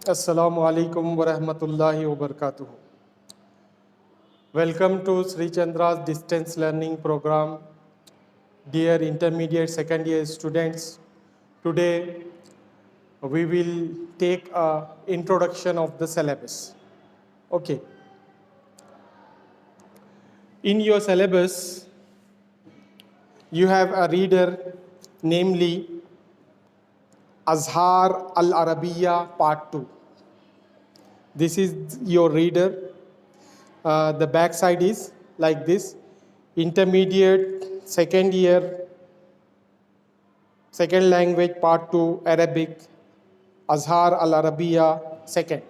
Assalamu alaikum wa rahmatullahi wa barakatuh. Welcome to Sri Chandra's distance learning program. Dear intermediate second year students, today we will take a introduction of the syllabus. Okay. In your syllabus, you have a reader, namely Azhar Al-Arabiya Part 2. This is your reader. The back side is like this. Intermediate, second year, second language, Part 2, Arabic, Azhar Al-Arabiya, second.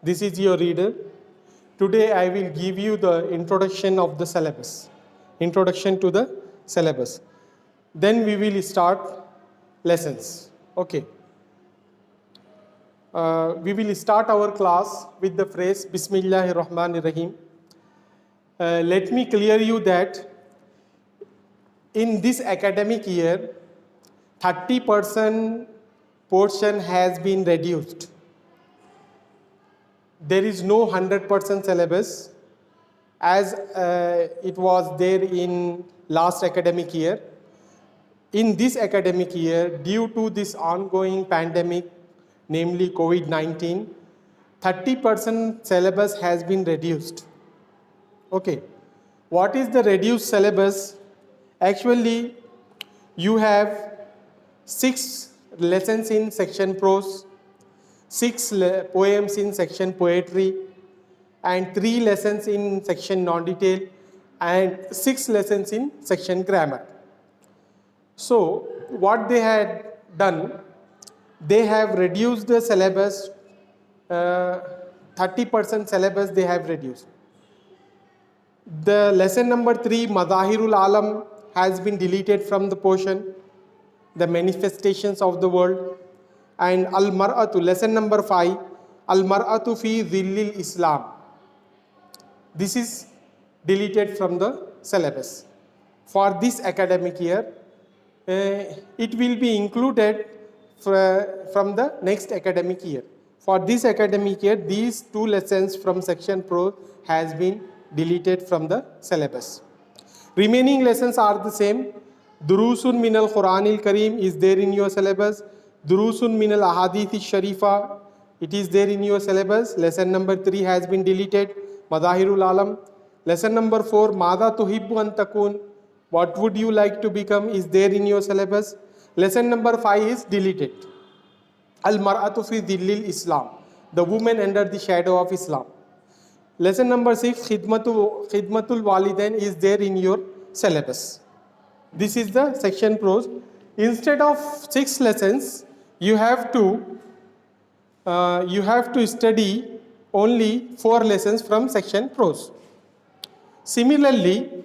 This is your reader. Today I will give you the introduction of the syllabus. Introduction to the syllabus. Then we will start lessons. Okay. We will start our class with the phrase Bismillahir Rahmanir Rahim. Let me clear you that in this academic year, 30% portion has been reduced. There is no 100% syllabus as it was there in last academic year. In this academic year, due to this ongoing pandemic, namely COVID-19, 30% syllabus has been reduced. Okay. What is the reduced syllabus? Actually, you have 6 lessons in section prose, 6 poems in section poetry, and 3 lessons in section non-detail, and 6 lessons in section grammar. So, what they had done, they have reduced the syllabus, 30% syllabus they have reduced. The lesson number 3, Madahirul Alam, has been deleted from the portion, the manifestations of the world. And Al-Mar'atu, lesson number 5, Al-Mar'atu fi Dhillil Islam. This is deleted from the syllabus. For this academic year, it will be included from the next academic year. For this academic year, these 2 lessons from section prose has been deleted from the syllabus. Remaining lessons are the same. Durusun min al-Quran al-Kareem is there in your syllabus. Durusun min al-Ahadith al-Sharifa, it is there in your syllabus. Lesson number 3 has been deleted. Madahirul Alam. Lesson number 4, Mada tuhibbu an takun, what would you like to become, is there in your syllabus. Lesson number 5 is deleted. Al-Mar'atu fi Dhillil Islam, the woman under the shadow of Islam. Lesson number 6, Khidmatul Walidain, is there in your syllabus. This is the section prose. Instead of 6 lessons, you have to study only 4 lessons from section prose. Similarly,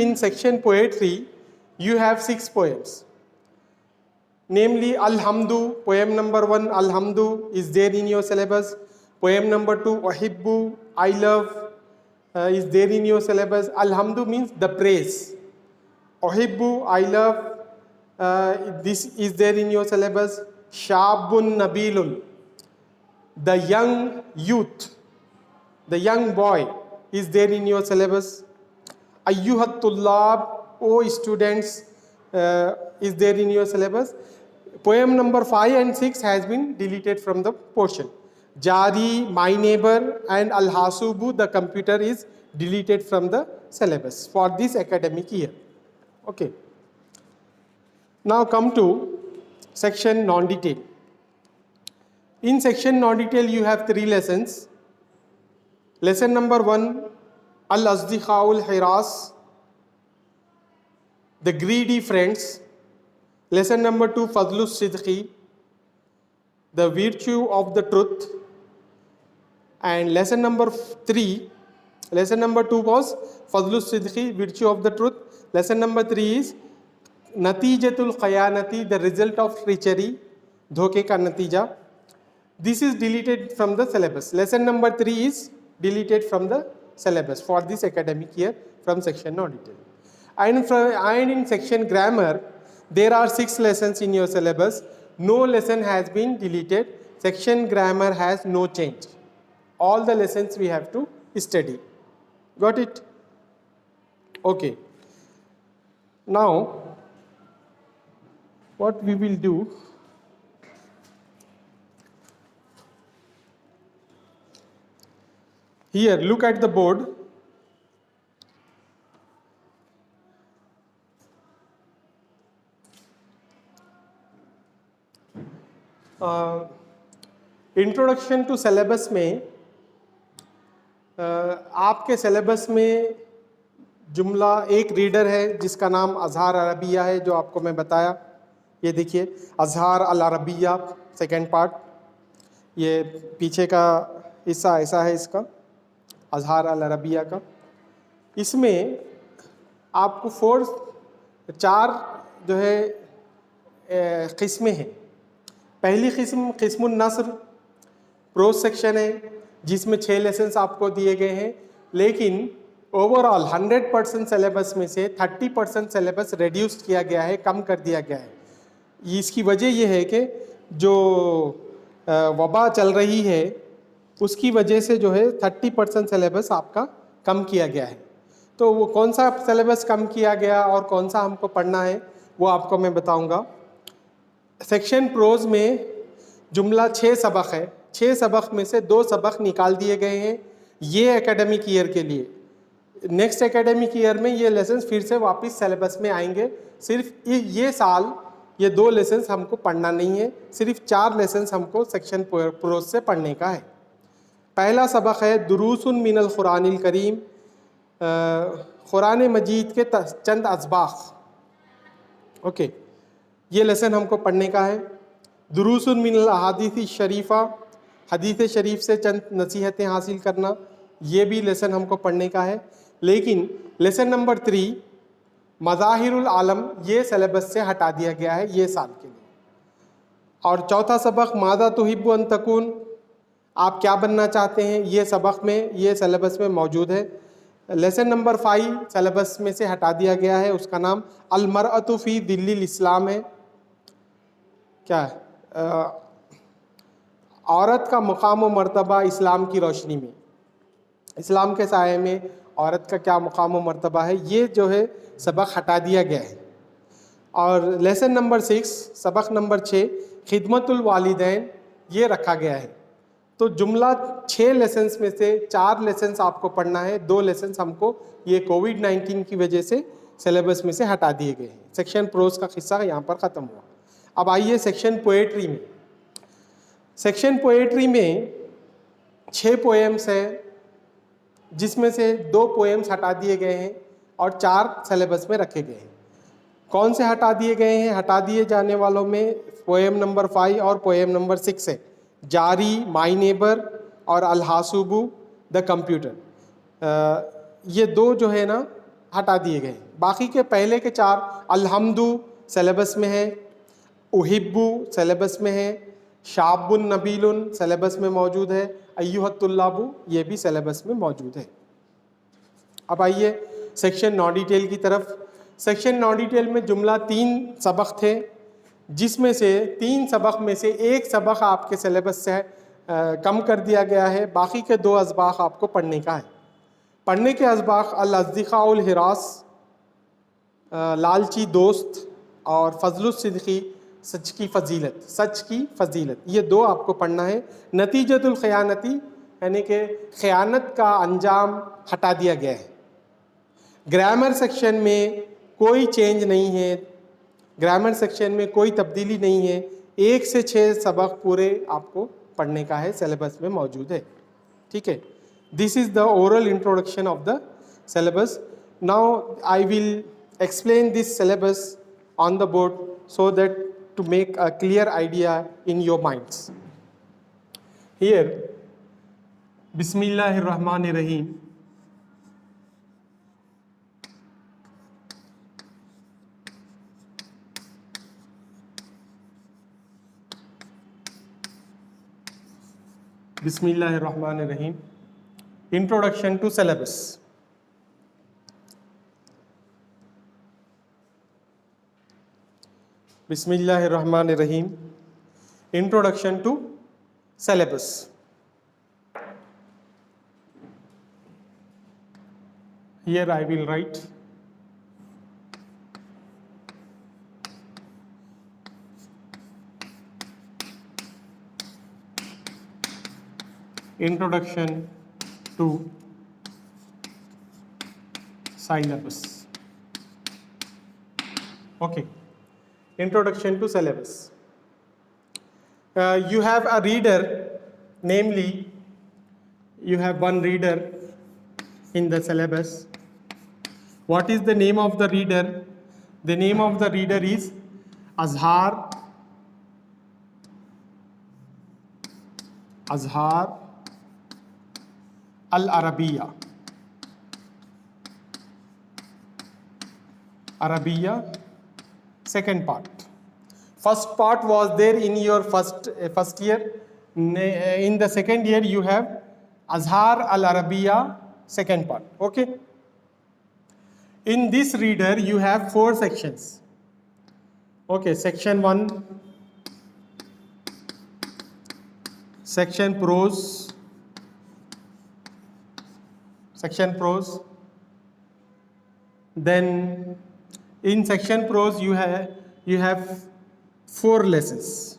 in section poetry, you have 6 poems. Namely, Alhamdu, poem number 1, Alhamdu, is there in your syllabus. Poem number 2, Uhibbu, I love, is there in your syllabus. Alhamdu means the praise. Uhibbu, I love, this is there in your syllabus. Shabun Nabilun, the young youth, the young boy, is there in your syllabus. Ayyuhat Tullab, O students, is there in your syllabus. Poem number 5 and 6 has been deleted from the portion. Jari, my neighbor, and Al-Hasubu, the computer, is deleted from the syllabus for this academic year. Okay. Now come to section non-detail. In section non-detail, you have 3 lessons. Lesson number 1, Al-Azdikhaul Hiras, the greedy friends. Lesson number 2, Fadlus Sidqi, the virtue of the truth. And lesson number 2 was Fadlus Sidqi, virtue of the truth. Lesson number 3 is Natijatul Khayanati, the result of treachery, dhoke ka natija. This is deleted from the syllabus. Lesson number 3 is deleted from the syllabus for this academic year from section non-detail. And in section grammar, there are 6 lessons in your syllabus. No lesson has been deleted. Section grammar has no change. All the lessons we have to study. Got it? Okay. Now, what we will do, here look at the board. Introduction to syllabus में आपके syllabus में जुमला एक reader है जिसका नाम अज़हार Arabia है, जो आपको मैं बताया। ये देखिए अज़हार अल अरबिया सेकेंड पार्ट, ये पीछे का हिस्सा ऐसा है इसका, अज़हार अल अरबिया का। इसमें आपको 4 जो है किस्में हैं। पहली किस्म किस्मुन नस्र प्रोज सेक्शन है, जिसमें 6 लेसन्स आपको दिए गए हैं, लेकिन ओवरऑल 100% सिलेबस में से 30% सिलेबस रिड्यूस किया गया है, कम कर दिया गया है। इसकी वजह यह है कि जो वबा चल रही है उसकी वजह से जो है 30% सिलेबस आपका कम किया गया है। तो वो कौन सा सिलेबस कम किया गया और कौन सा हमको पढ़ना है वो आपको मैं बताऊंगा। सेक्शन प्रोज में जुमला 6 सबक है, 6 सबक में से 2 सबक निकाल दिए गए हैं ये एकेडमिक ईयर के लिए। नेक्स्ट एकेडमिक ईयर में ये लेसन्स फिर से वापस सिलेबस में आएंगे। सिर्फ ये साल ये 2 लेसन्स हमको पढ़ना नहीं है, सिर्फ 4 लेसन्स हमको सेक्शन प्रोज से पढ़ने का है। पहला सबक है दुरूसुन मिनल कुरानिल करीम, कुरान मजीद के चंद अज़बाख। ओके, ये लेसन हमको पढ़ने का है। दुरूसुन मिनल अहादीस शरीफा, हदीस शरीफ से चंद नसीहतें हासिल करना, ये भी लेसन हमको पढ़ने का है। लेकिन लेसन नंबर 3 मज़ाहिरुल आलम ये सिलेबस से हटा दिया गया है ये साल के लिए। और चौथा सबक मादा तुहिब्बु अन तकून, आप क्या बनना चाहते हैं, ये सबक में ये सिलेबस में मौजूद है। लेसन नंबर 5 सिलेबस में से हटा दिया गया है, उसका नाम अल मरअतु फ़ी दिल्लिल इस्लाम है। क्या औरत का मुकाम व मर्तबा इस्लाम की रोशनी में, इस्लाम के साये में औरत का क्या मुकाम व मर्तबा है, ये जो है सबक हटा दिया गया है। और लेसन नंबर 6 सबक नंबर 6 खिदमतुल वालिदैन ये रखा गया है। तो जुमला 6 लेसन्स में से 4 लेसन्स आपको पढ़ना है, 2 लेसन्स हमको ये कोविड-19 की वजह से सिलेबस में से हटा दिए गए हैं। सेक्शन प्रोज का हिस्सा यहाँ पर ख़त्म हुआ। अब आइए सेक्शन पोएट्री में। सेक्शन पोएट्री में 6 पोएम्स हैं, जिसमें से 2 पोएम्स हटा दिए गए हैं और 4 सिलेबस में रखे गए हैं। कौन से हटा दिए गए हैं? हटा दिए जाने वालों में पोएम नंबर 5 और पोएम नंबर 6 है, जारी, माई नेबर और अलहासुबु द कंप्यूटर। ये 2 जो है ना हटा दिए गए। बाकी के पहले के 4 अलहम्दु सिलेबस में है, उहिब्बु सिलेबस में है, शाबुन नबीलुन सिलेबस में मौजूद है, अय्युहत्तुल्लाबु ये भी सिलेबस में मौजूद है। अब आइए सेक्शन नॉन डिटेल की तरफ। सेक्शन नॉन डिटेल में जुमला 3 सबक थे, जिसमें से 3 सबक में से 1 सबक आपके सिलेबस से कम कर दिया गया है। बाकी के 2 अज़बाक आपको पढ़ने का है। पढ़ने के अज़बाक अल अज़्दिक़ाउल हिरास, लालची दोस्त, और फ़ज़लुस सिद्क़ी सच की फ़जीलत, सच की फ़जीलत, ये 2 आपको पढ़ना है। नतीजतुल ख़यानती यानी कि ख़यानत का अंजाम हटा दिया गया है। ग्रामर सेक्शन में कोई चेंज नहीं है, ग्रामर सेक्शन में कोई तब्दीली नहीं है। 1 से 6 सबक पूरे आपको पढ़ने का है, सिलेबस में मौजूद है। ठीक है, this is the oral introduction of the syllabus. Now I will explain this syllabus on the board so that to make a clear idea in your minds. Here, Bismillahir Rahmanir Rahim. Bismillahir Rahmanir Rahim. Introduction to syllabus. Bismillahirrahmanirrahim. Introduction to syllabus. Here I will write introduction to syllabus. Okay, introduction to syllabus. You have a reader, namely, you have one reader in the syllabus. What is the name of the reader? The name of the reader is Azhar Al-Arabiya. Arabiya, second part. First part was there in your first year. In the second year, you have Azhar Al-Arabiya, second part. Okay. In this reader, you have 4 sections. Okay, section 1, section prose. Then in section prose you have 4 lessons.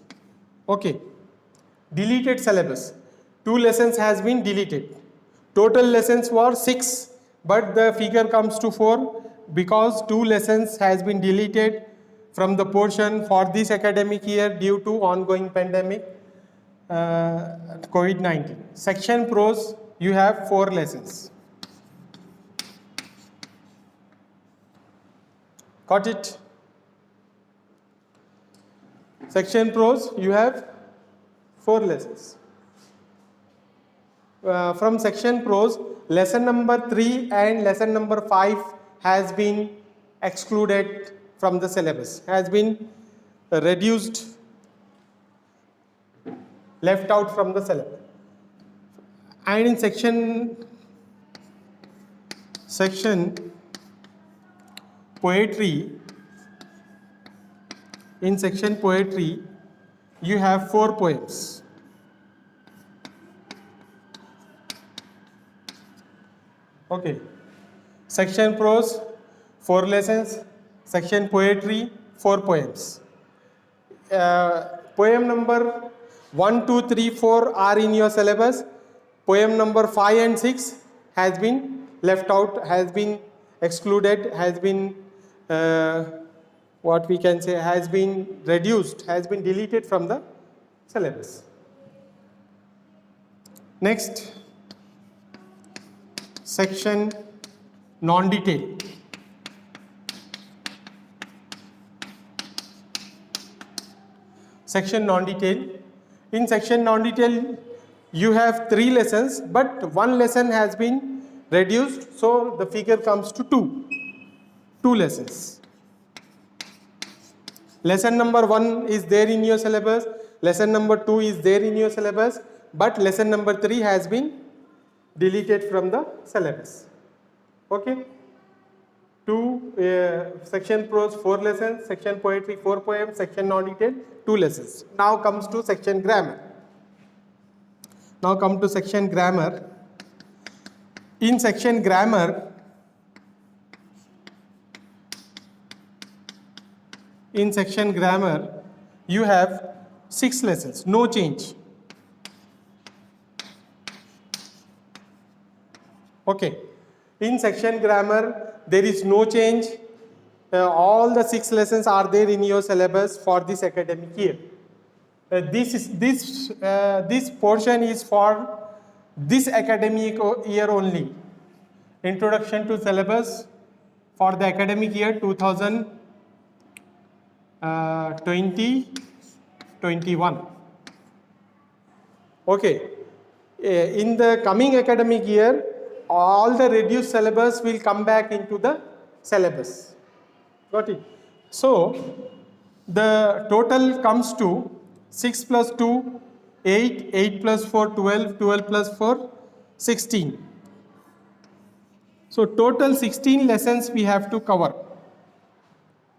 Okay, deleted syllabus. 2 lessons has been deleted. Total lessons were 6, but the figure comes to 4 because 2 lessons has been deleted from the portion for this academic year due to ongoing pandemic COVID-19. Section prose, you have 4 lessons. Got it? Section prose, you have 4 lessons. From section prose, lesson number 3 and lesson number 5 has been excluded from the syllabus, has been reduced, left out from the syllabus. And in section poetry, you have 4 poems. Okay, section prose 4 lessons, section poetry 4 poems. Poem number 1, 2, 3, 4 are in your syllabus. Poem number 5 and 6 has been left out, has been excluded, has been what we can say, has been reduced, has been deleted from the syllabus. Next, section non-detail. Section non-detail. In section non-detail, you have 3 lessons, but 1 lesson has been reduced, so the figure comes to 2 lessons. Lesson number 1 is there in your syllabus, lesson number 2 is there in your syllabus, but lesson number 3 has been deleted from the syllabus. Okay? Section prose 4 lessons, section poetry 4 poems, section non-detail 2 lessons. Now comes to section grammar. In section grammar, you have 6 lessons, no change. Okay, in section grammar there is no change. All the 6 lessons are there in your syllabus for this academic year. This portion is for this academic year only. Introduction to syllabus for the academic year 2020-21. Okay, in the coming academic year, all the reduced syllabus will come back into the syllabus. Got it? So the total comes to 6 plus 2, 8, 8 plus 4, 12, 12 plus 4, 16. So total 16 lessons we have to cover.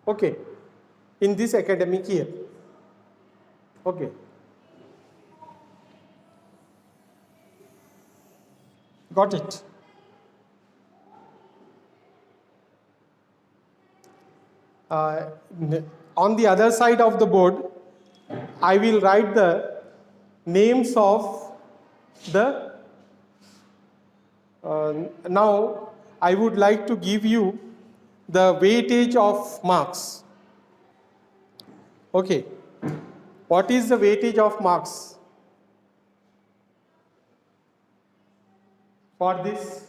Okay, in this academic year. Okay. Got it? On the other side of the board, I will write the names of the. Now, I would like to give you the weightage of marks. Okay. What is the weightage of marks for this?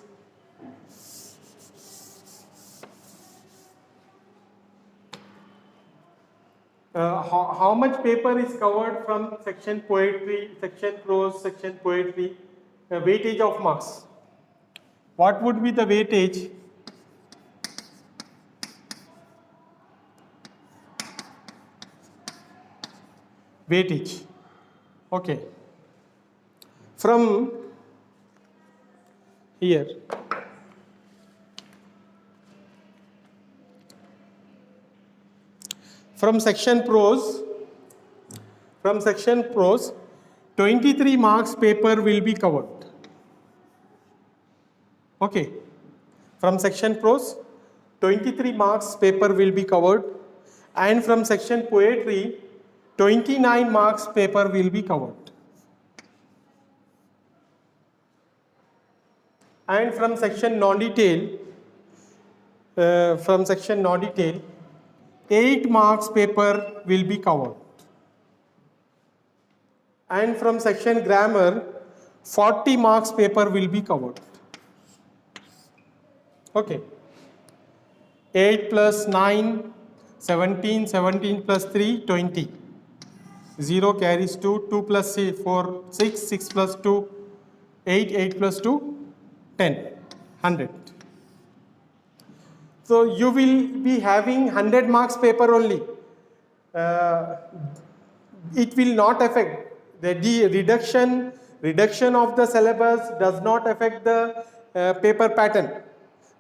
How much paper is covered from section poetry, section prose, section poetry, weightage of marks? What would be the weightage? Weightage. Okay. From here. From section prose, 23 marks paper will be covered. Okay. From section prose, 23 marks paper will be covered, and from section poetry, 29 marks paper will be covered. And from section non-detail, 8 marks paper will be covered. And from section grammar, 40 marks paper will be covered. Okay. 8 plus 9, 17, 17 plus 3, 20. 0 carries 2, 2 plus 4, 6, 6 plus 2, 8, 8 plus 2, 10, 100. So you will be having 100 marks paper only. It will not affect the reduction of the syllabus does not affect the paper pattern.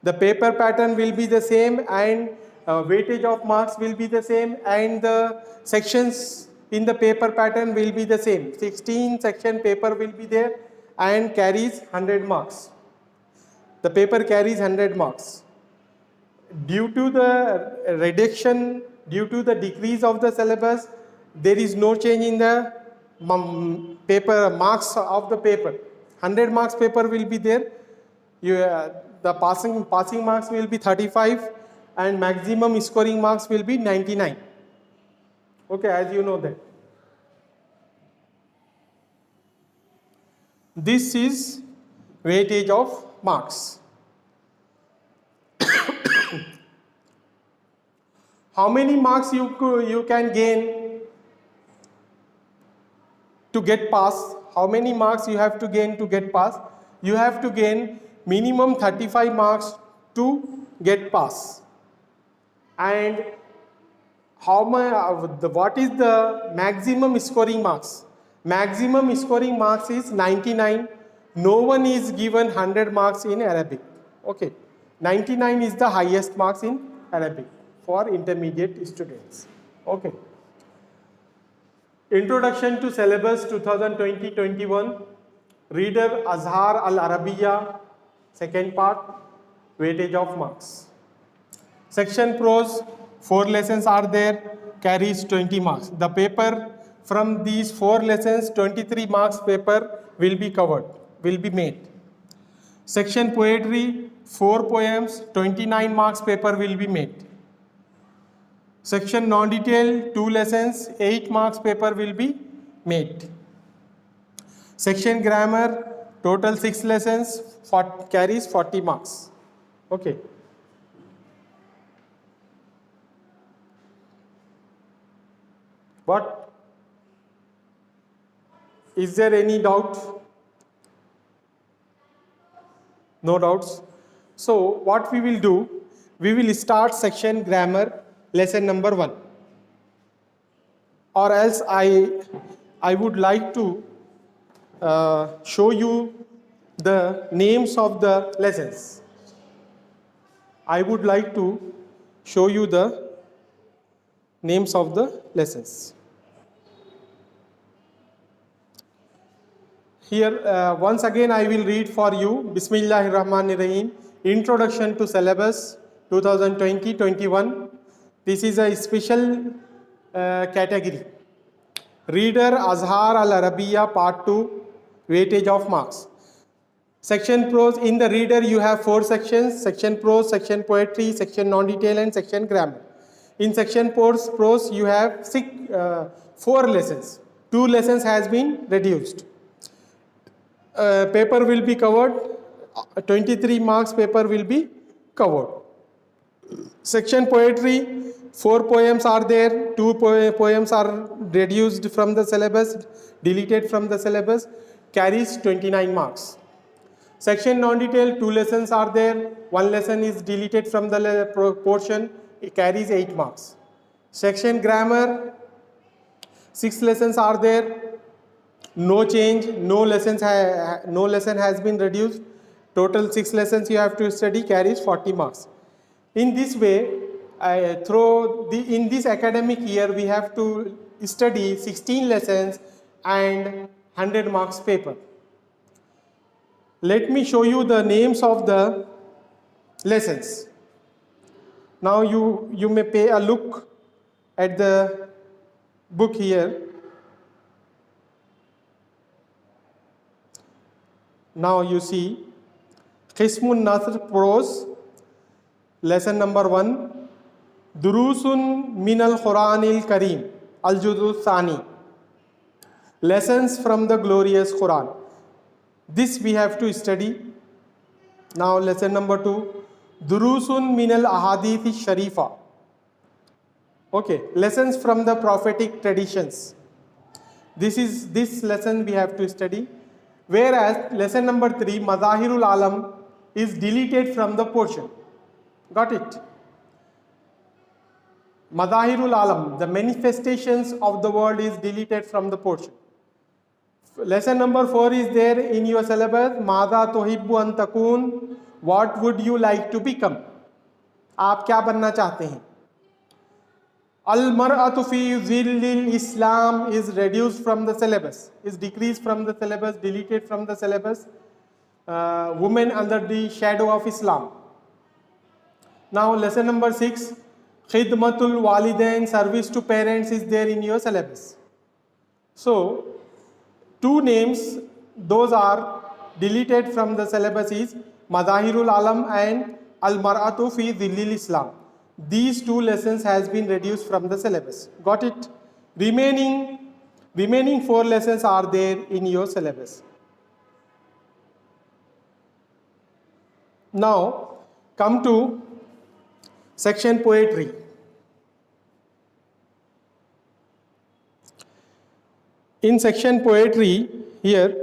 The paper pattern will be the same, and weightage of marks will be the same, and the sections in the paper pattern will be the same. 16 section paper will be there and carries 100 marks. The paper carries 100 marks. Due to the reduction, due to the decrease of the syllabus, there is no change in the paper marks of the paper. 100 marks paper will be there. The passing marks will be 35 and maximum scoring marks will be 99. Okay, as you know that. This is weightage of marks. How many marks you can gain to get pass? How many marks you have to gain to get pass? You have to gain minimum 35 marks to get pass. And what is the maximum scoring marks? Maximum scoring marks is 99. No one is given 100 marks in Arabic. Okay, 99 is the highest marks in Arabic for intermediate students. Okay. Introduction to Syllabus 2020-21. Reader Azhar Al-Arabiya, second part, weightage of marks. Section prose, 4 lessons are there, carries 20 marks. The paper from these 4 lessons, 23 marks paper will be covered, will be made. Section poetry, 4 poems, 29 marks paper will be made. Section non-detail, 2 lessons, 8 marks paper will be made. Section grammar, total 6 lessons, carries 40 marks. Okay. But is there any doubt? No doubts. So what we will do, we will start section grammar lesson number 1. Or else I would like to show you the names of the lessons. I would like to show you the names of the lessons. Here once again I will read for you. Bismillahir Rahmanir Rahim. Introduction to Syllabus 2020-21. This is a special category. Reader Azhar Al-Arabiya Part 2. Weightage of marks. Section prose. In the reader you have 4 sections: section prose, section poetry, section non-detail and section grammar. In section prose you have 4 lessons. 2 lessons has been reduced. Paper will be covered, 23 marks paper will be covered. Section poetry, 4 poems are there, 2 poems are reduced from the syllabus, deleted from the syllabus, carries 29 marks. Section non-detail, 2 lessons are there, 1 lesson is deleted from the portion, it carries 8 marks. Section grammar, 6 lessons are there, no change, no lesson has been reduced. Total 6 lessons you have to study, carries 40 marks. In this way, in this academic year we have to study 16 lessons and 100 marks paper. Let me show you the names of the lessons. Now you may pay a look at the book here. Now you see Qismun Nasr prose, lesson number 1, Durusun min al-Quranil Kareem, al-Juzu Thani, lessons from the glorious Quran. This we have to study. Now lesson number 2, Durusun min al-Ahadith Sharifa. Okay, lessons from the prophetic traditions. This lesson we have to study. Whereas lesson number 3, Madahirul Alam, is deleted from the portion. Got it? Madahirul Alam, the manifestations of the world, is deleted from the portion. Lesson number 4 is there in your syllabus. Mada tuhibbu an takun, what would you like to become? आप क्या बनना चाहते हैं? Al-mar'atu fi zillil Islam is reduced from the syllabus, is decreased from the syllabus, deleted from the syllabus. Women under the shadow of Islam. Now lesson number 6, Khidmatul Walidain, service to parents, is there in your syllabus. So 2 names, those are deleted from the syllabus, is Madahirul Alam and Al-Mar'atu fi Zillil Islam. These 2 lessons has been reduced from the syllabus. Got it? Remaining 4 lessons are there in your syllabus. Now come to section poetry. In section poetry, here,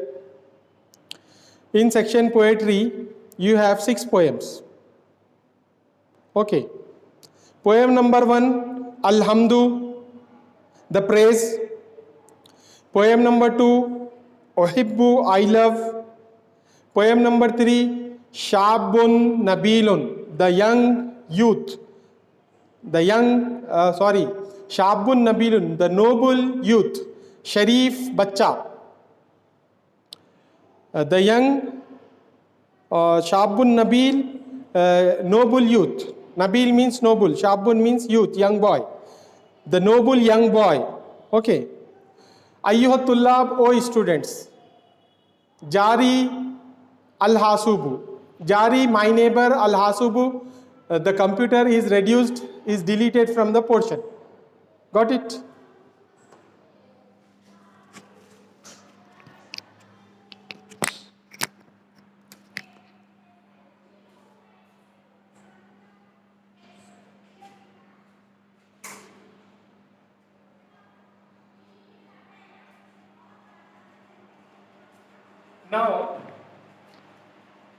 in section poetry, you have 6 poems. Okay. Poem number 1, Alhamdu, the praise. Poem number 2, Uhibbu, I love. Poem number 3, Shabun Nabilun, the young youth. Shabun Nabilun, the noble youth. Sharif Bacha, the young Shabun Nabil, noble youth. Nabil means noble, Shabun means youth, young boy. The noble young boy. Okay. Ayyuhat Tullab, O students. Jari Al-Hasubu. Jari, my neighbor, Al-Hasubu, the computer is reduced, is deleted from the portion. Got it?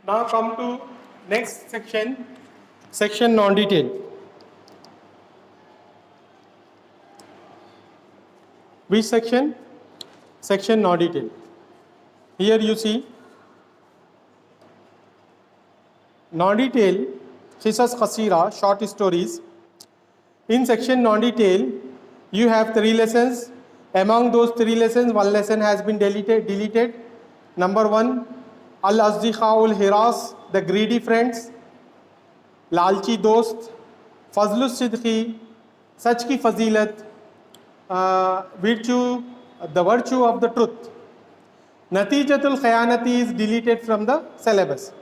Now come to next section, section non-detail. Which section? Section non-detail. Here you see non-detail Qisas Qasira, short stories. In section non-detail, you have 3 lessons. Among those 3 lessons, 1 lesson has been deleted. Number 1, Al-Azdiqaul Hiras, the greedy friends. Lalchi Dost, Fazlus Sidqi, Sach ki Fazilat, virtue, the virtue of the truth. Natijatul Khayanati is deleted from the syllabus.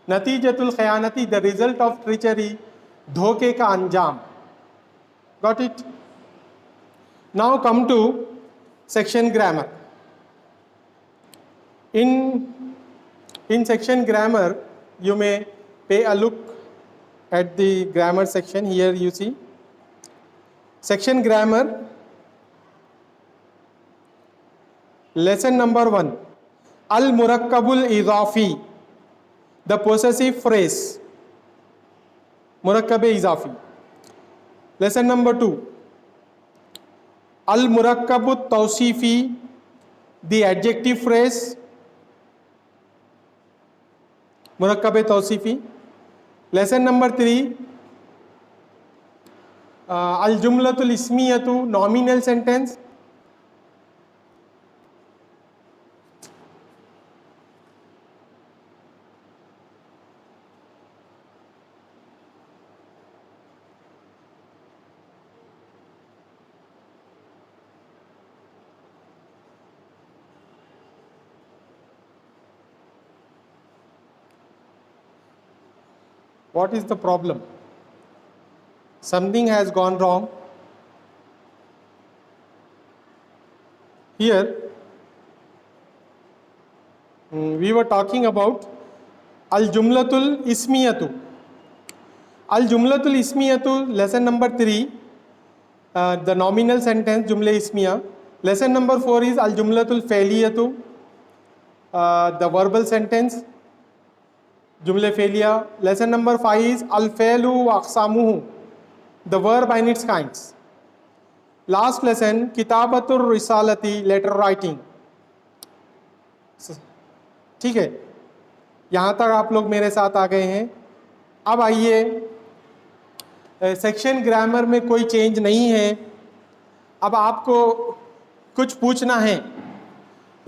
Natijatul Khayanati, the result of treachery, dhoke ka anjam. Got it? Now come to section grammar. In section grammar, you may pay a look at the grammar section. Here you see. Section grammar, lesson number 1. Al-Murakkabul Izafi, the possessive phrase. Murakkab-e Izafi. Lesson number 2. Al-Murakkabut Tawsifi, the adjective phrase. Murakkab-e Tawsifi. Lesson number 3. Al-Jumlatul Ismiyatu, nominal sentence. What is the problem? Something has gone wrong. Here, we were talking about Al-Jumlatul Ismiyatu. Al-Jumlatul Ismiyatu, lesson number 3, the nominal sentence, Jumla Ismiya. Lesson number 4 is Al-Jumlatul Failiyatu, the verbal sentence, Jumla Failia. Lesson number 5 is Al-Failu wa Aqsamuhu, the verb and its kinds. Last lesson, Kitabatur Risalati, letter writing. ठीक है, यहाँ तक आप लोग मेरे साथ आ गए हैं. अब आइए, सेक्शन ग्रामर में कोई चेंज नहीं है. अब आपको कुछ पूछना है.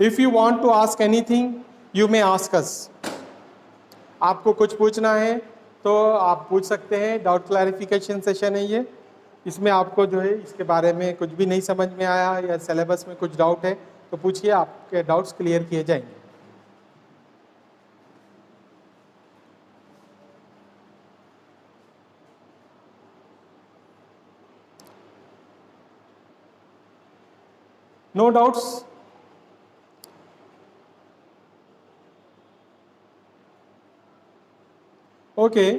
If you want to ask anything, you may ask us. आपको कुछ पूछना है तो आप पूछ सकते हैं. डाउट क्लैरिफिकेशन सेशन है ये. इसमें आपको जो है इसके बारे में कुछ भी नहीं समझ में आया या सिलेबस में कुछ डाउट है तो पूछिए, आपके डाउट्स क्लियर किए जाएंगे. No doubts? ओके.